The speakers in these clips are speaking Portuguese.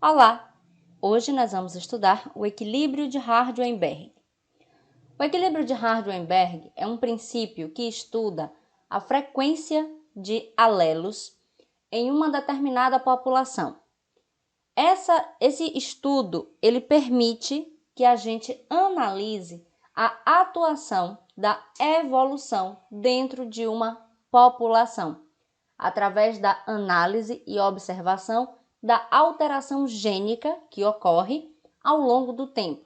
Olá! Hoje nós vamos estudar o equilíbrio de Hardt-Weinberg. O equilíbrio de Hardt-Weinberg é um princípio que estuda a frequência de alelos em uma determinada população. Esse estudo ele permite que a gente analise a atuação da evolução dentro de uma população, através da análise e observação da alteração gênica que ocorre ao longo do tempo.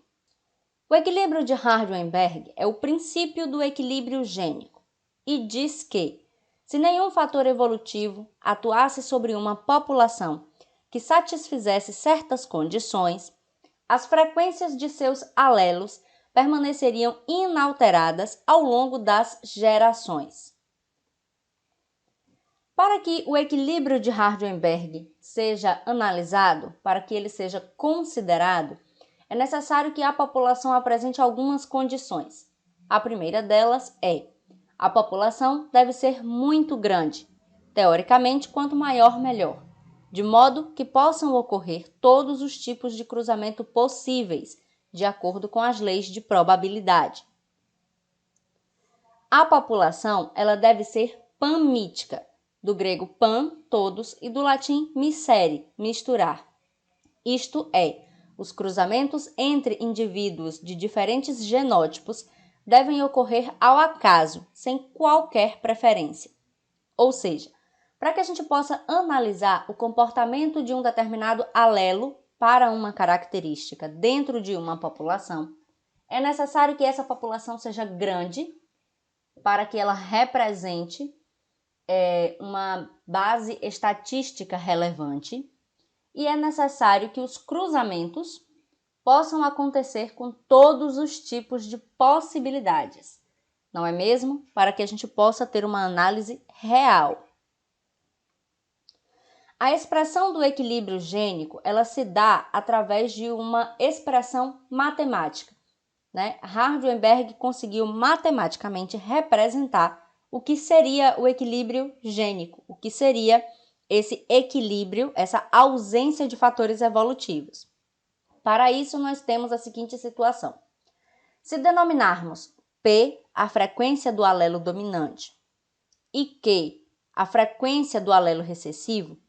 O equilíbrio de Hardt-Weinberg é o princípio do equilíbrio gênico e diz que, se nenhum fator evolutivo atuasse sobre uma população que satisfizesse certas condições, as frequências de seus alelos permaneceriam inalteradas ao longo das gerações. Para que o equilíbrio de Hardt-Weinberg seja analisado, para que ele seja considerado, é necessário que a população apresente algumas condições. A primeira delas é: a população deve ser muito grande, teoricamente, quanto maior, melhor, de modo que possam ocorrer todos os tipos de cruzamento possíveis, de acordo com as leis de probabilidade. A população ela deve ser panmítica, do grego pan, todos, e do latim miscere, misturar. Isto é, os cruzamentos entre indivíduos de diferentes genótipos devem ocorrer ao acaso, sem qualquer preferência. Ou seja, para que a gente possa analisar o comportamento de um determinado alelo para uma característica dentro de uma população, é necessário que essa população seja grande para que ela represente uma base estatística relevante, e é necessário que os cruzamentos possam acontecer com todos os tipos de possibilidades, não é mesmo? Para que a gente possa ter uma análise real. A expressão do equilíbrio gênico, ela se dá através de uma expressão matemática, né? Hardt-Weinberg conseguiu matematicamente representar o que seria o equilíbrio gênico, o que seria esse equilíbrio, essa ausência de fatores evolutivos. Para isso, nós temos a seguinte situação. Se denominarmos P a frequência do alelo dominante e Q a frequência do alelo recessivo,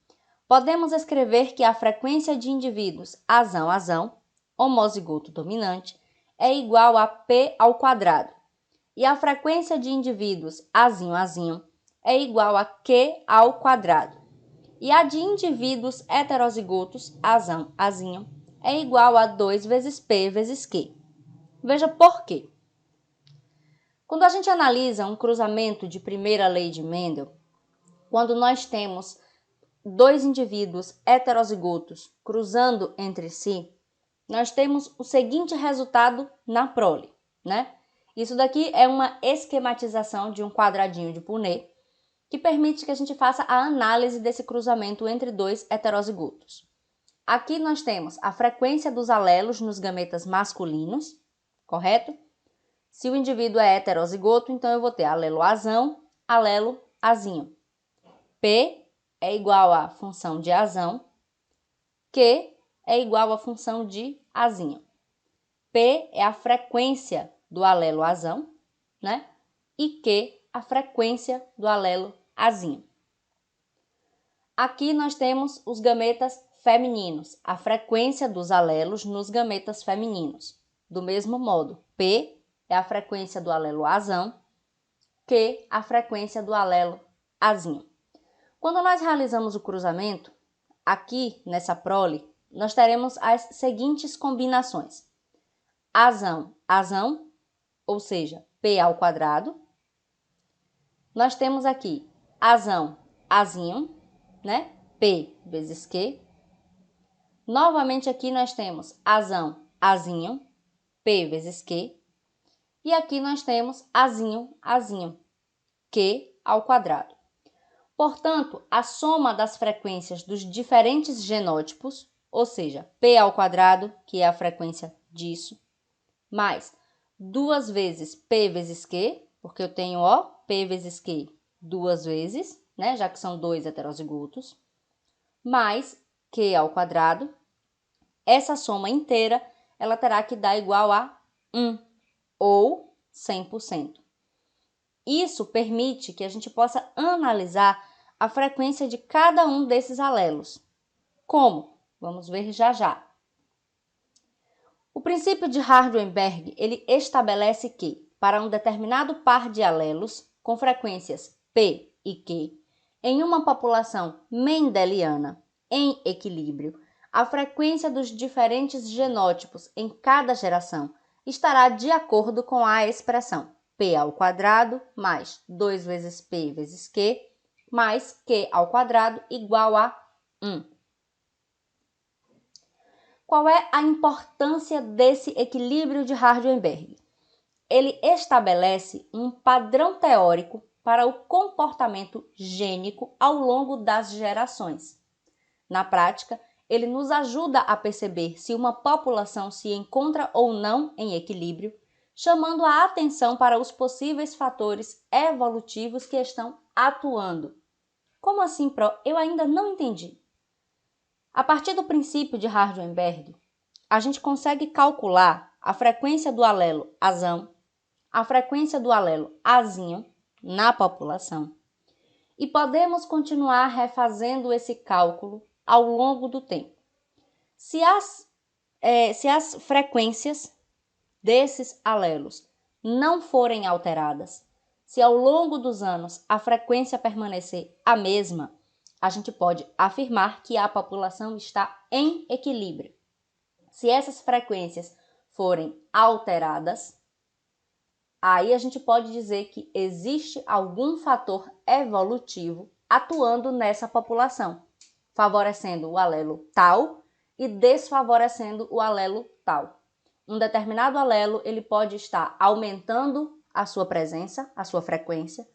podemos escrever que a frequência de indivíduos azão-azão, homozigoto dominante, é igual a P ao quadrado, e a frequência de indivíduos azinho-azinho é igual a Q ao quadrado, e a de indivíduos heterozigotos azão-azinho é igual a 2 vezes P vezes Q. Veja por quê. Quando a gente analisa um cruzamento de primeira lei de Mendel, quando nós temos dois indivíduos heterozigotos cruzando entre si, nós temos o seguinte resultado na prole, né? Isso daqui é uma esquematização de um quadradinho de Punnett que permite que a gente faça a análise desse cruzamento entre dois heterozigotos. Aqui nós temos a frequência dos alelos nos gametas masculinos, correto? Se o indivíduo é heterozigoto, então eu vou ter alelo azão, alelo azinho. P é igual à função de azão, Q é igual à função de azinho. P é a frequência do alelo azão, né? E Q a frequência do alelo azinho. Aqui nós temos os gametas femininos, a frequência dos alelos nos gametas femininos. Do mesmo modo, P é a frequência do alelo azão, Q a frequência do alelo azinho. Quando nós realizamos o cruzamento, aqui nessa prole, nós teremos as seguintes combinações. Azão, azão, ou seja, P ao quadrado. Nós temos aqui azão, azinho, né? P vezes Q. Novamente aqui nós temos azão, azinho, P vezes Q. E aqui nós temos azinho, azinho, Q ao quadrado. Portanto, a soma das frequências dos diferentes genótipos, ou seja, P ao quadrado, que é a frequência disso, mais 2 vezes P vezes Q, porque eu tenho, ó, P vezes Q 2 vezes, né, já que são dois heterozigotos, mais Q ao quadrado, essa soma inteira ela terá que dar igual a 1 ou 100%. Isso permite que a gente possa analisar a frequência de cada um desses alelos. Como? Vamos ver já já. O princípio de Hardy-Weinberg, ele estabelece que, para um determinado par de alelos, com frequências P e Q, em uma população mendeliana em equilíbrio, a frequência dos diferentes genótipos em cada geração estará de acordo com a expressão P ao quadrado mais 2 vezes P vezes Q mais Q ao quadrado igual a 1. Qual é a importância desse equilíbrio de Hardy-Weinberg? Ele estabelece um padrão teórico para o comportamento gênico ao longo das gerações. Na prática, ele nos ajuda a perceber se uma população se encontra ou não em equilíbrio, chamando a atenção para os possíveis fatores evolutivos que estão atuando. Como assim, Pro? Eu ainda não entendi. A partir do princípio de Hardy-Weinberg, a gente consegue calcular a frequência do alelo azão, a frequência do alelo azinho na população e podemos continuar refazendo esse cálculo ao longo do tempo. Se as frequências desses alelos não forem alteradas, se ao longo dos anos a frequência permanecer a mesma, a gente pode afirmar que a população está em equilíbrio. Se essas frequências forem alteradas, aí a gente pode dizer que existe algum fator evolutivo atuando nessa população, favorecendo o alelo tal e desfavorecendo o alelo tal. Um determinado alelo ele pode estar aumentando a sua presença, a sua frequência,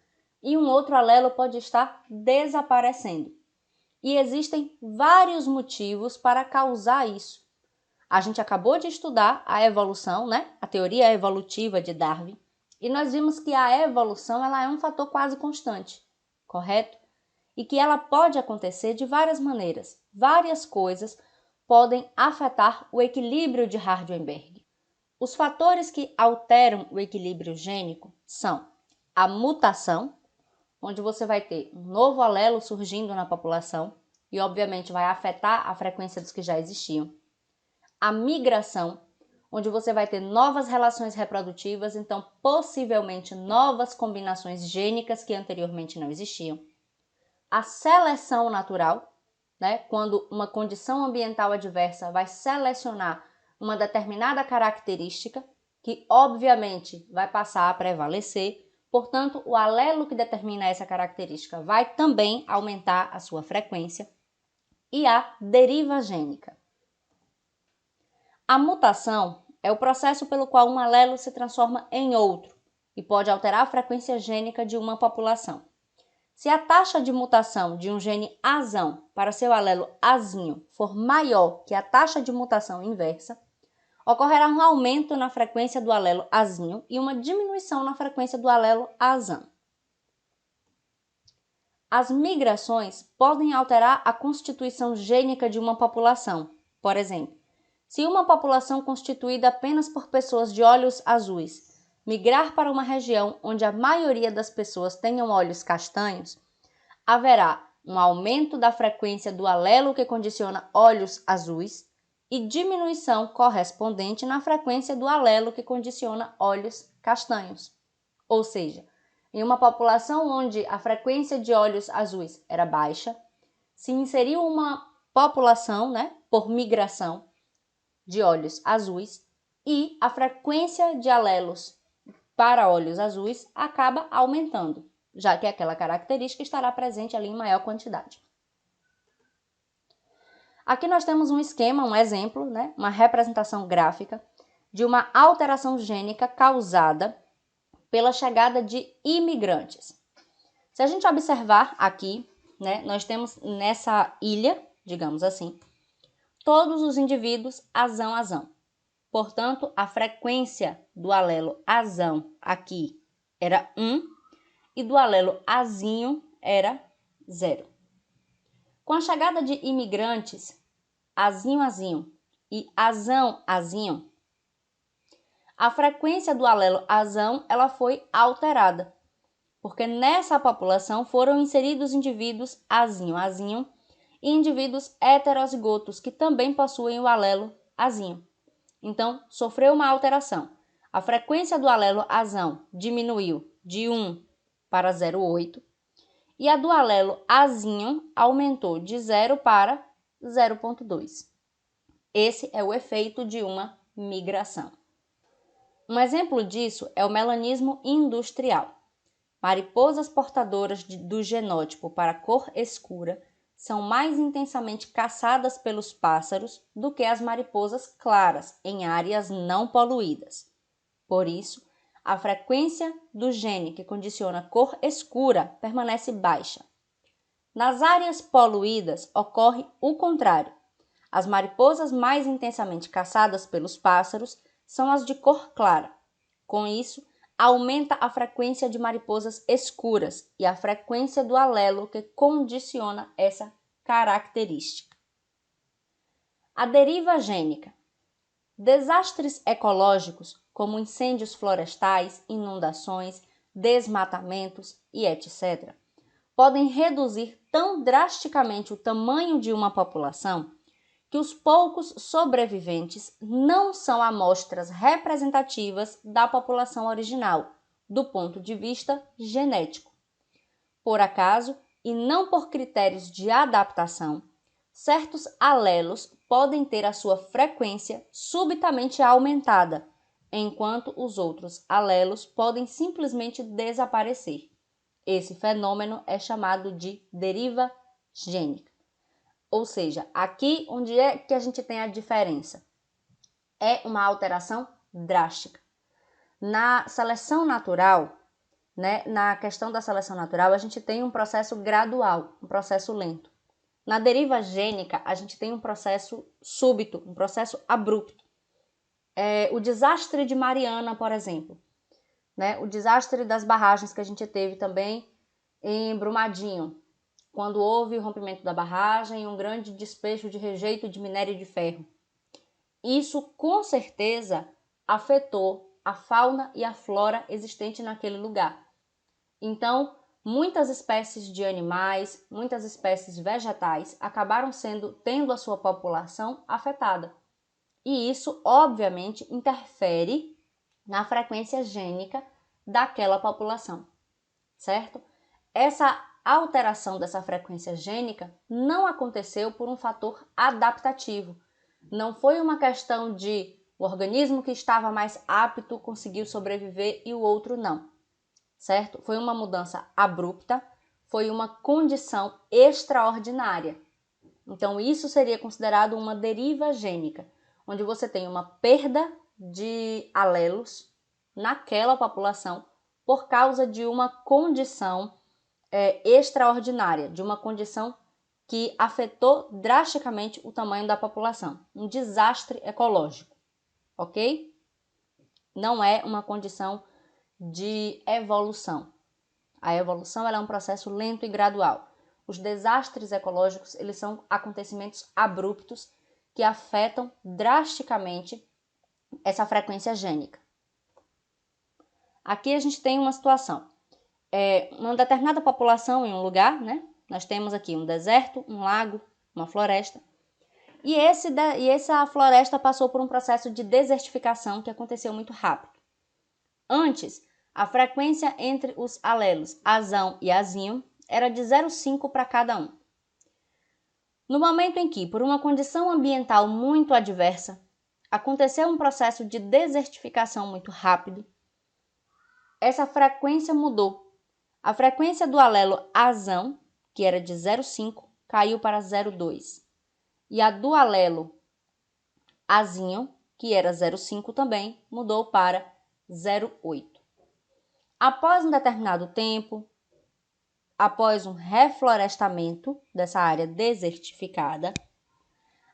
e um outro alelo pode estar desaparecendo. E existem vários motivos para causar isso. A gente acabou de estudar a evolução, né? A teoria evolutiva de Darwin, e nós vimos que a evolução ela é um fator quase constante, correto? E que ela pode acontecer de várias maneiras. Várias coisas podem afetar o equilíbrio de Hardy-Weinberg. Os fatores que alteram o equilíbrio gênico são a mutação, onde você vai ter um novo alelo surgindo na população e, obviamente, vai afetar a frequência dos que já existiam. A migração, onde você vai ter novas relações reprodutivas, então, possivelmente, novas combinações gênicas que anteriormente não existiam. A seleção natural, né, quando uma condição ambiental adversa vai selecionar uma determinada característica, que, obviamente, vai passar a prevalecer. Portanto, o alelo que determina essa característica vai também aumentar a sua frequência. E a deriva gênica. A mutação é o processo pelo qual um alelo se transforma em outro e pode alterar a frequência gênica de uma população. Se a taxa de mutação de um gene azão para seu alelo azinho for maior que a taxa de mutação inversa, ocorrerá um aumento na frequência do alelo azinho e uma diminuição na frequência do alelo azão. As migrações podem alterar a constituição gênica de uma população. Por exemplo, se uma população constituída apenas por pessoas de olhos azuis migrar para uma região onde a maioria das pessoas tenham olhos castanhos, haverá um aumento da frequência do alelo que condiciona olhos azuis e diminuição correspondente na frequência do alelo que condiciona olhos castanhos. Ou seja, em uma população onde a frequência de olhos azuis era baixa, se inseriu uma população, por migração, de olhos azuis e a frequência de alelos para olhos azuis acaba aumentando, já que aquela característica estará presente ali em maior quantidade. Aqui nós temos um esquema, um exemplo, uma representação gráfica de uma alteração gênica causada pela chegada de imigrantes. Se a gente observar aqui, nós temos nessa ilha, digamos assim, todos os indivíduos azão-azão. Portanto, a frequência do alelo azão aqui era 1 e do alelo azinho era 0. Com a chegada de imigrantes, azinho-azinho, e azão, azinho, a frequência do alelo azão ela foi alterada, porque nessa população foram inseridos indivíduos azinho, azinho e indivíduos heterozigotos que também possuem o alelo azinho. Então, sofreu uma alteração. A frequência do alelo azão diminuiu de 1 para 0,8 e a do alelo azinho aumentou de 0 para 0,2. Esse é o efeito de uma migração. Um exemplo disso é o melanismo industrial. Mariposas portadoras do genótipo para cor escura são mais intensamente caçadas pelos pássaros do que as mariposas claras em áreas não poluídas. Por isso, a frequência do gene que condiciona cor escura permanece baixa. Nas áreas poluídas ocorre o contrário. As mariposas mais intensamente caçadas pelos pássaros são as de cor clara. Com isso, aumenta a frequência de mariposas escuras e a frequência do alelo que condiciona essa característica. A deriva gênica. Desastres ecológicos, como incêndios florestais, inundações, desmatamentos e etc., podem reduzir tão drasticamente o tamanho de uma população que os poucos sobreviventes não são amostras representativas da população original, do ponto de vista genético. Por acaso, e não por critérios de adaptação, certos alelos podem ter a sua frequência subitamente aumentada, enquanto os outros alelos podem simplesmente desaparecer. Esse fenômeno é chamado de deriva gênica. Ou seja, aqui onde é que a gente tem a diferença? É uma alteração drástica. Na seleção natural, na questão da seleção natural, a gente tem um processo gradual, um processo lento. Na deriva gênica, a gente tem um processo súbito, um processo abrupto. O desastre de Mariana, por exemplo, o desastre das barragens que a gente teve também em Brumadinho, quando houve o rompimento da barragem e um grande despejo de rejeito de minério de ferro. Isso, com certeza, afetou a fauna e a flora existente naquele lugar. Então, muitas espécies de animais, muitas espécies vegetais acabaram tendo a sua população afetada. E isso, obviamente, interfere na frequência gênica daquela população, certo? Essa alteração dessa frequência gênica não aconteceu por um fator adaptativo. Não foi uma questão de o organismo que estava mais apto conseguiu sobreviver e o outro não, certo? Foi uma mudança abrupta, foi uma condição extraordinária. Então, isso seria considerado uma deriva gênica, onde você tem uma perda de alelos naquela população por causa de uma condição extraordinária, de uma condição que afetou drasticamente o tamanho da população. Um desastre ecológico, ok? Não é uma condição de evolução. A evolução ela é um processo lento e gradual. Os desastres ecológicos eles são acontecimentos abruptos que afetam drasticamente essa frequência gênica. Aqui a gente tem uma situação. Uma determinada população em um lugar, nós temos aqui um deserto, um lago, uma floresta. E essa floresta passou por um processo de desertificação que aconteceu muito rápido. Antes, a frequência entre os alelos azão e azinho era de 0,5 para cada um. No momento em que, por uma condição ambiental muito adversa, aconteceu um processo de desertificação muito rápido, essa frequência mudou. A frequência do alelo azão, que era de 0,5, caiu para 0,2. E a do alelo azinho, que era 0,5 também, mudou para 0,8. Após um determinado tempo, após um reflorestamento dessa área desertificada,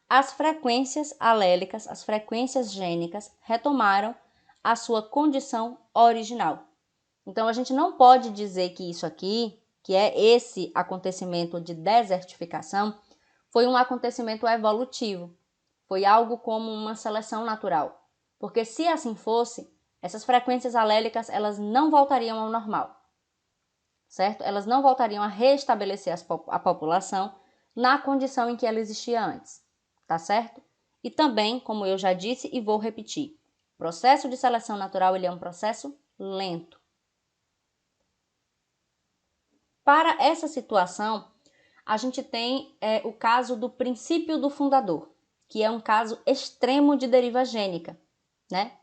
as frequências alélicas, as frequências gênicas, retomaram a sua condição original. Então, a gente não pode dizer que isso aqui, que é esse acontecimento de desertificação, foi um acontecimento evolutivo. Foi algo como uma seleção natural. Porque se assim fosse, essas frequências alélicas elas não voltariam ao normal, certo? Elas não voltariam a restabelecer a população na condição em que ela existia antes, tá certo? E também, como eu já disse e vou repetir, o processo de seleção natural ele é um processo lento. Para essa situação, a gente tem o caso do princípio do fundador, que é um caso extremo de deriva gênica, né?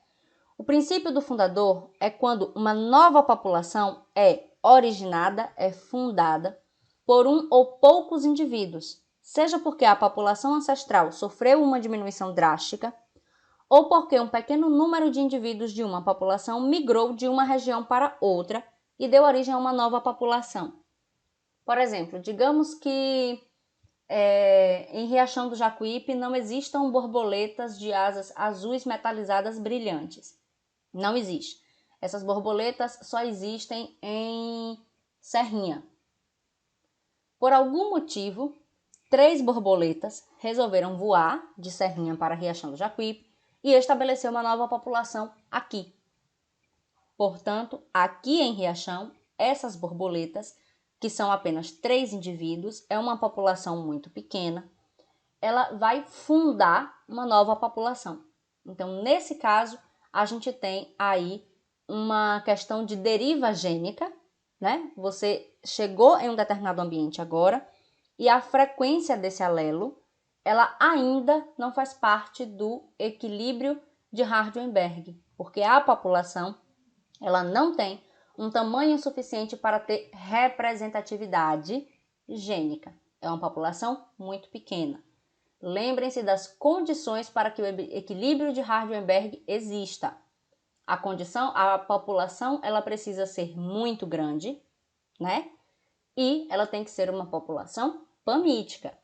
O princípio do fundador é quando uma nova população é originada, é fundada por um ou poucos indivíduos, seja porque a população ancestral sofreu uma diminuição drástica, ou porque um pequeno número de indivíduos de uma população migrou de uma região para outra e deu origem a uma nova população. Por exemplo, digamos que em Riachão do Jacuípe não existam borboletas de asas azuis metalizadas brilhantes. Não existe. Essas borboletas só existem em Serrinha. Por algum motivo, 3 borboletas resolveram voar de Serrinha para Riachão do Jacuípe e estabelecer uma nova população aqui. Portanto, aqui em Riachão, essas borboletas, que são apenas 3 indivíduos, é uma população muito pequena, ela vai fundar uma nova população. Então, nesse caso, a gente tem aí uma questão de deriva gênica, né? Você chegou em um determinado ambiente agora e a frequência desse alelo, ela ainda não faz parte do equilíbrio de Hardy-Weinberg, porque a população, ela não tem um tamanho suficiente para ter representatividade gênica. É uma população muito pequena. Lembrem-se das condições para que o equilíbrio de Hardy-Weinberg exista. A população, ela precisa ser muito grande, né? E ela tem que ser uma população pamítica.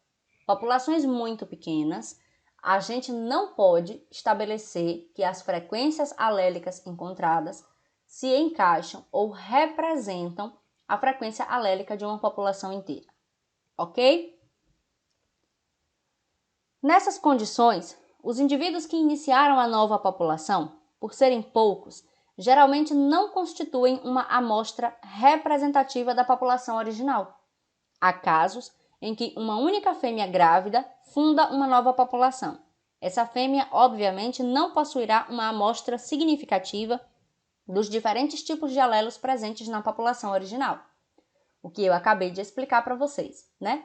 Populações muito pequenas, a gente não pode estabelecer que as frequências alélicas encontradas se encaixam ou representam a frequência alélica de uma população inteira, ok? Nessas condições, os indivíduos que iniciaram a nova população, por serem poucos, geralmente não constituem uma amostra representativa da população original. Há casos em que uma única fêmea grávida funda uma nova população. Essa fêmea, obviamente, não possuirá uma amostra significativa dos diferentes tipos de alelos presentes na população original. O que eu acabei de explicar para vocês, né?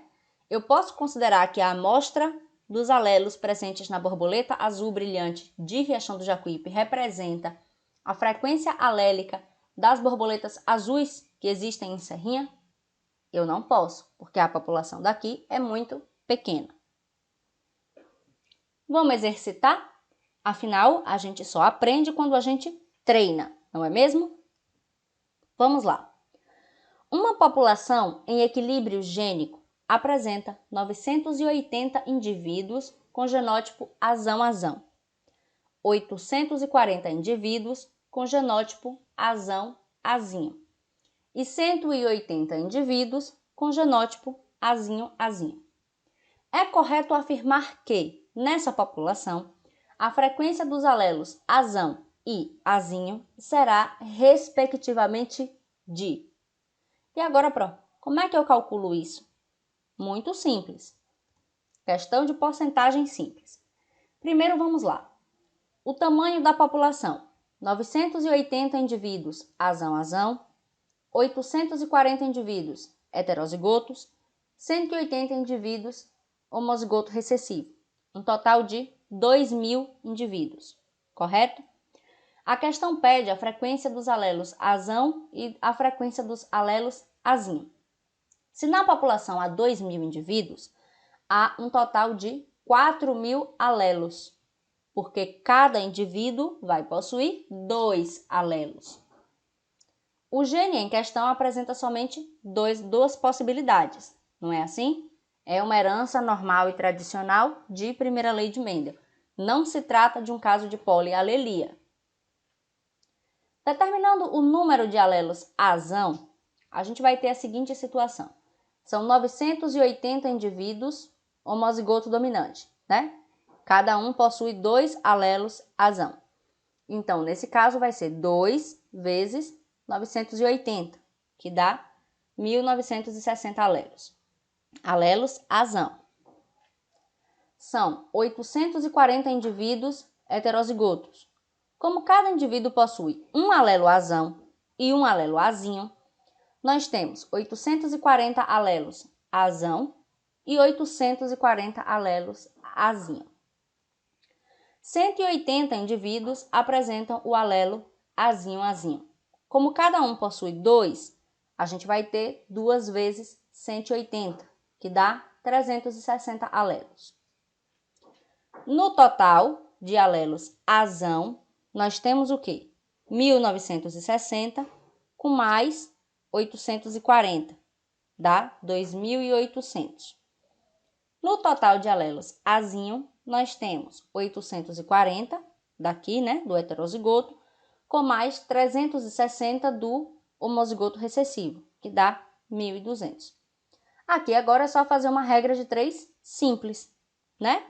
Eu posso considerar que a amostra dos alelos presentes na borboleta azul brilhante de Riachão do Jacuípe representa a frequência alélica das borboletas azuis que existem em Serrinha? Eu não posso, porque a população daqui é muito pequena. Vamos exercitar? Afinal, a gente só aprende quando a gente treina, não é mesmo? Vamos lá. Uma população em equilíbrio gênico apresenta 980 indivíduos com genótipo azão-azão, 840 indivíduos com genótipo azão-azinho e 180 indivíduos com genótipo azinho-azinho. É correto afirmar que, nessa população, a frequência dos alelos azão e azinho será, respectivamente, de... E agora, pronto, como é que eu calculo isso? Muito simples. Questão de porcentagem simples. Primeiro, vamos lá. O tamanho da população: 980 indivíduos azão-azão, 840 indivíduos heterozigotos, 180 indivíduos homozigoto recessivo. Um total de 2.000 indivíduos, correto? A questão pede a frequência dos alelos azão e a frequência dos alelos azinho. Se na população há 2.000 indivíduos, há um total de 4.000 alelos, porque cada indivíduo vai possuir 2 alelos. O gene em questão apresenta somente duas possibilidades, não é assim? É uma herança normal e tradicional de primeira lei de Mendel. Não se trata de um caso de polialelia. Determinando o número de alelos azão, a gente vai ter a seguinte situação. São 980 indivíduos homozigoto dominante, né? Cada um possui 2 alelos azão. Então, nesse caso, vai ser 2 vezes 980, que dá 1.960 alelos. Alelos azão. São 840 indivíduos heterozigotos. Como cada indivíduo possui um alelo azão e um alelo azinho, nós temos 840 alelos azão e 840 alelos azinho. 180 indivíduos apresentam o alelo azinho-azinho. Como cada um possui 2, a gente vai ter 2 vezes 180, que dá 360 alelos. No total de alelos azão, nós temos o quê? 1.960 com mais 840, dá 2.800. No total de alelos azinho, nós temos 840 daqui, né, do heterozigoto, com mais 360 do homozigoto recessivo, que dá 1.200. Aqui agora é só fazer uma regra de 3 simples, né?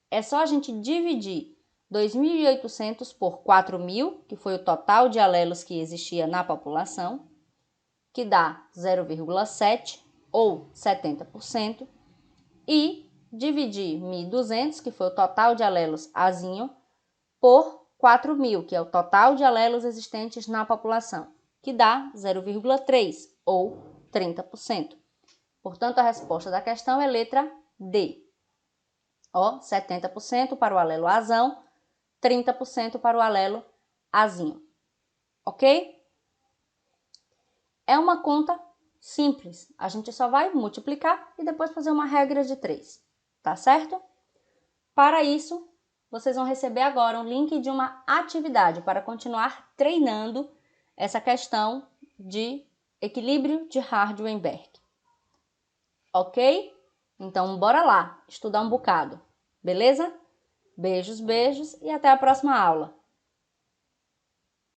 É só a gente dividir 2.800 por 4.000, que foi o total de alelos que existia na população, que dá 0,7 ou 70%, e dividir 1.200, que foi o total de alelos azinho, por 4.000, que é o total de alelos existentes na população, que dá 0,3 ou 30%. Portanto, a resposta da questão é letra D. Ó, 70% para o alelo azão, 30% para o alelo azinho. Ok? É uma conta simples. A gente só vai multiplicar e depois fazer uma regra de 3. Tá certo? Para isso, vocês vão receber agora um link de uma atividade para continuar treinando essa questão de equilíbrio de Hardy-Weinberg. Ok? Então, bora lá estudar um bocado. Beleza? Beijos, beijos e até a próxima aula.